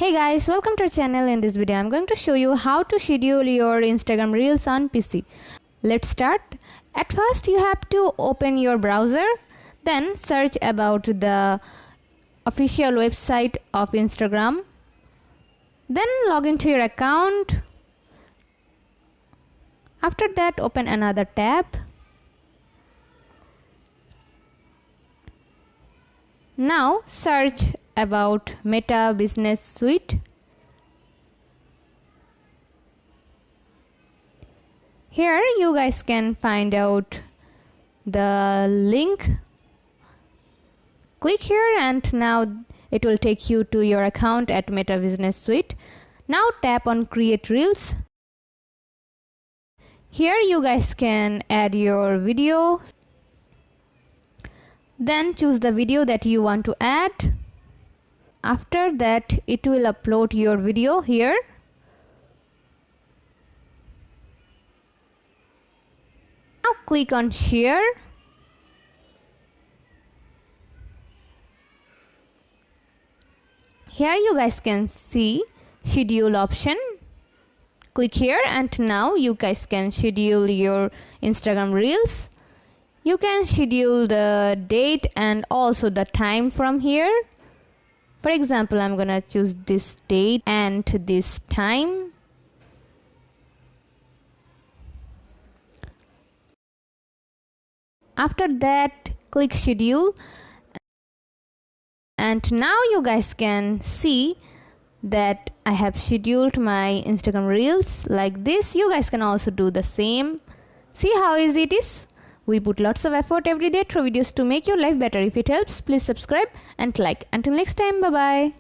Hey guys, welcome to our channel. In this video I'm going to show you how to schedule your Instagram Reels on PC. Let's start. At first you have to open your browser, then search about the official website of Instagram. Then log into your account. After that open another tab. Now search about Meta Business Suite. Here you guys can find out the link. Click here and now it will take you to your account at Meta Business Suite. Now tap on Create Reels. Here you guys can add your video. Then choose the video that you want to add. After that it will upload your video here. Now click on share. Here you guys can see schedule option. Click here and now you guys can schedule your Instagram Reels. You can schedule the date and also the time from here. For example, I'm gonna choose this date and this time. After that, click schedule. And now you guys can see that I have scheduled my Instagram Reels like this. You guys can also do the same. See how easy it is? We put lots of effort every day through videos to make your life better. If it helps, please subscribe and like. Until next time, bye bye.